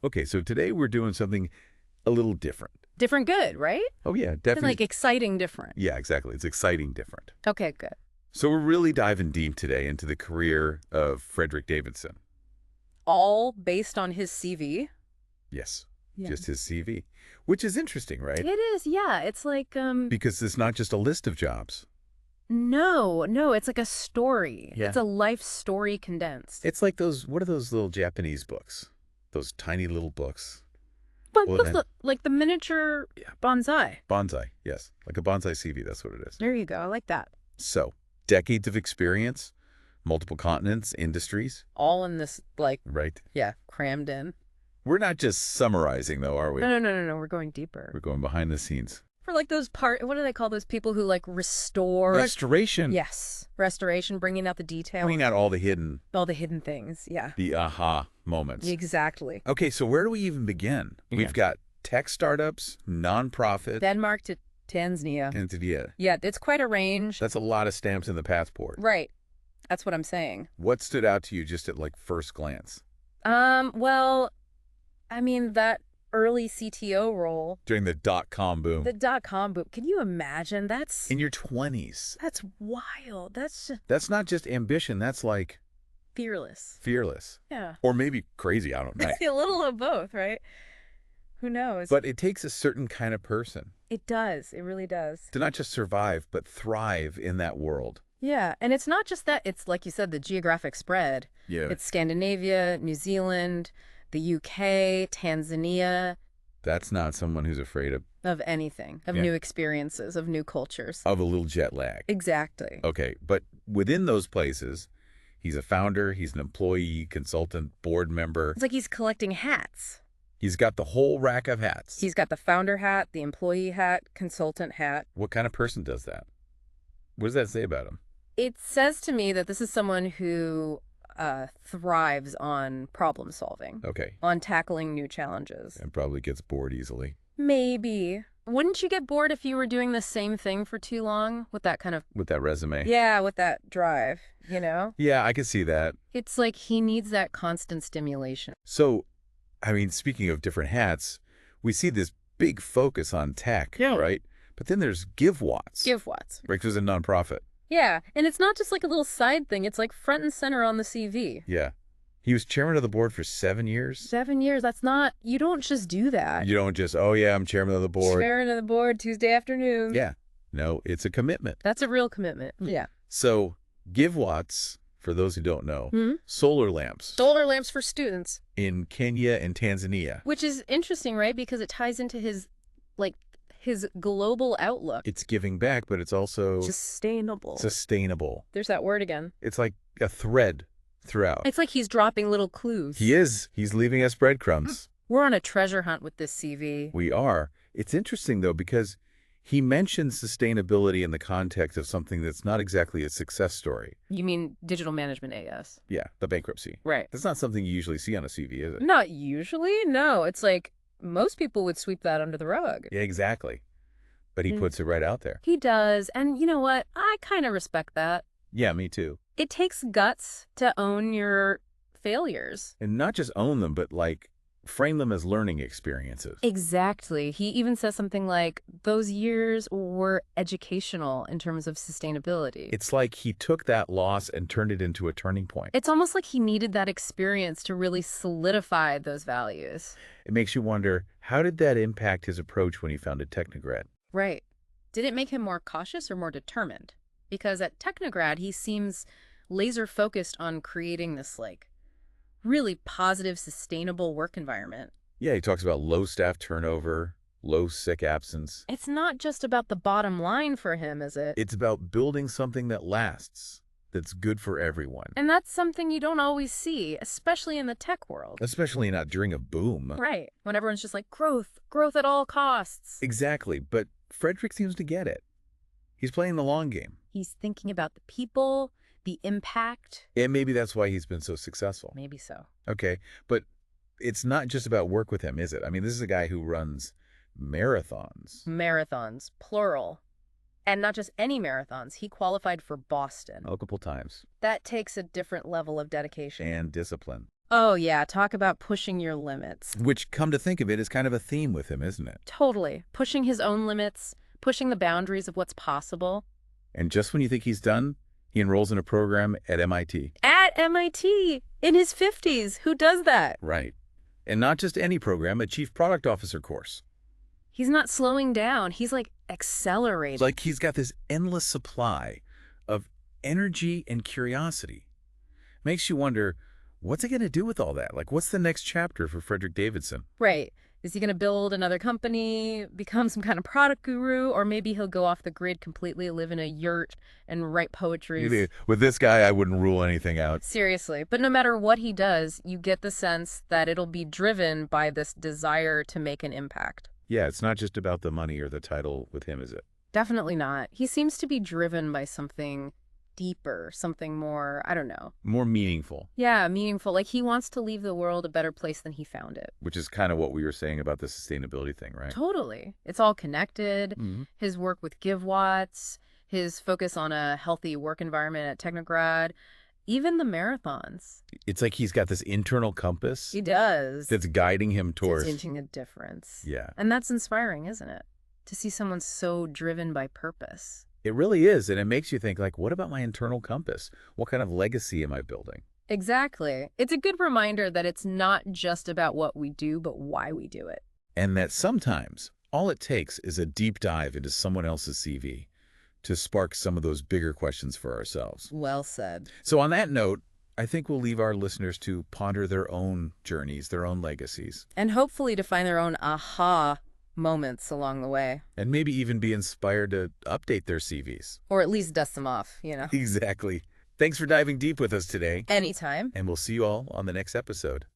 Okay, so today we're doing something a little different. Different good, right? Oh, yeah, definitely. Like exciting different. Yeah, exactly. It's exciting different. Okay, good. So we're really diving deep today into the career of Fredrik Davidsson. All based on his CV. Yes, Yeah. just his CV, which is interesting, right? It is, yeah. It's like, Because it's not just a list of jobs. no, it's like a story. Yeah. It's a life story condensed. It's like what are those little Japanese books? Those tiny little books. But Well, look, look, like the miniature Yeah. bonsai. Bonsai, yes. Like a bonsai CV, that's what it is. There you go. I like that. So, decades of experience, multiple continents, industries, All in this, like, right? yeah, crammed in. We're not just summarizing, though, are we? No. We're going deeper. We're going behind the scenes. For like those what do they call those people who like restore? Restoration. Yes. Restoration, bringing out the detail. Pointing out all the hidden things. Yeah. the aha moments. Exactly. Okay, so where do we even begin? Yeah. We've got tech startups, nonprofit, Denmark to Tanzania. Tanzania. Yeah, it's quite a range. That's a lot of stamps in the passport. Right. That's what I'm saying. What stood out to you just at like first glance? Well, I mean, that early CTO role. During the dot-com boom. The .com boom. Can you imagine? That's In your 20s. That's wild. That's just That's not just ambition, that's like fearless. fearless. Yeah. Or maybe crazy, I don't know. A little of both, right? Who knows? But it takes a certain kind of person it does. It really does. to not just survive, but thrive in that world. Yeah, and it's not just that. It's like you said, the geographic spread. Yeah. It's Scandinavia, New Zealand, the UK, Tanzania, That's not someone who's afraid of anything, of Yeah. new experiences, of new cultures. of a little jet lag. Exactly. Okay, but within those places, he's a founder, he's an employee, consultant, board member. It's like he's collecting hats. He's got the whole rack of hats. He's got the founder hat, the employee hat, consultant hat. What kind of person does that? What does that say about him? It says to me that this is someone who thrives on problem solving, Okay, on tackling new challenges. and probably gets bored easily. Maybe. Wouldn't you get bored if you were doing the same thing for too long with that kind of, With that resume. yeah, with that drive, you know? Yeah, I can see that. It's like he needs that constant stimulation. So, I mean, speaking of different hats, we see this big focus on tech, Yeah. right? But then there's GiveWatts. GiveWatts. Right, 'cause it's a nonprofit. Yeah, and it's not just like a little side thing. It's like front and center on the CV. Yeah. He was chairman of the board for 7 years. 7 years, that's not, you don't just do that. You don't just, oh yeah, I'm chairman of the board. Chairman of the board, Tuesday afternoon. Yeah. No, it's a commitment. That's a real commitment. Yeah. So, GiveWatts, for those who don't know, Hmm? solar lamps Solar lamps for students. in Kenya and Tanzania. Which is interesting, right? Because it ties into his, like, his global outlook. It's giving back, but it's also Sustainable. sustainable. There's that word again. It's like a thread throughout. It's like he's dropping little clues. He is. He's leaving us breadcrumbs. We're on a treasure hunt with this CV. We are. It's interesting, though, because he mentions sustainability in the context of something that's not exactly a success story. You mean digital management AS? Yeah, the bankruptcy. Right. That's not something you usually see on a CV, is it? Not usually. No, it's like most people would sweep that under the rug. Yeah, exactly. But he puts it right out there. He does. And you know what? I kind of respect that. Yeah, me too. It takes guts to own your failures. And not just own them, but like frame them as learning experiences. Exactly. He even says something like, those years were educational in terms of sustainability. It's like he took that loss and turned it into a turning point. It's almost like he needed that experience to really solidify those values. It makes you wonder, how did that impact his approach when he founded Technograd? Right. Did it make him more cautious or more determined? Because at Technograd, he seems laser focused on creating this like really positive, sustainable work environment. Yeah, he talks about low staff turnover, low sick absence. It's not just about the bottom line for him, is it? It's about building something that lasts, that's good for everyone. And that's something you don't always see, especially in the tech world. Especially not during a boom. Right. When everyone's just like, growth at all costs. Exactly, but Fredrik seems to get it. He's playing the long game. He's thinking about the people, the impact. And maybe that's why he's been so successful. Maybe so. Okay, but it's not just about work with him, is it? I mean, this is a guy who runs marathons. Marathons, plural. And not just any marathons. He qualified for Boston. Multiple times. That takes a different level of dedication. And discipline. Oh, yeah, talk about pushing your limits. Which, come to think of it, is kind of a theme with him, isn't it? Totally. Pushing his own limits, pushing the boundaries of what's possible. And just when you think he's done, he enrolls in a program at MIT. At MIT, in his 50s. Who does that? Right. And not just any program, a chief product officer course. He's not slowing down. He's like It's accelerating. like he's got this endless supply of energy and curiosity. Makes you wonder, what's he going to do with all that? Like, what's the next chapter for Fredrik Davidsson? Right. Is he going to build another company, become some kind of product guru, or maybe he'll go off the grid completely, live in a yurt, and write poetry? With this guy, I wouldn't rule anything out. Seriously. But no matter what he does, you get the sense that it'll be driven by this desire to make an impact. Yeah, it's not just about the money or the title with him, is it? Definitely not. He seems to be driven by something deeper, something more, I don't know. More meaningful, Yeah, meaningful. Like he wants to leave the world a better place than he found it. which is kind of what we were saying about the sustainability thing, right? Totally. It's all connected. Mm-hmm. His work with GiveWatts, his focus on a healthy work environment at Technograd, even the marathons. It's like he's got this internal compass He does. that's guiding him towards... It's inching a difference. Yeah. And that's inspiring, isn't it? To see someone so driven by purpose. It really is, and it makes you think, like, what about my internal compass? What kind of legacy am I building? Exactly. It's a good reminder that it's not just about what we do, but why we do it. And that sometimes all it takes is a deep dive into someone else's CV to spark some of those bigger questions for ourselves. Well said. So on that note, I think we'll leave our listeners to ponder their own journeys, their own legacies, And hopefully to find their own aha moments along the way. and maybe even be inspired to update their CVs. Or at least dust them off, you know. Exactly. Thanks for diving deep with us today, Anytime. and we'll see you all on the next episode.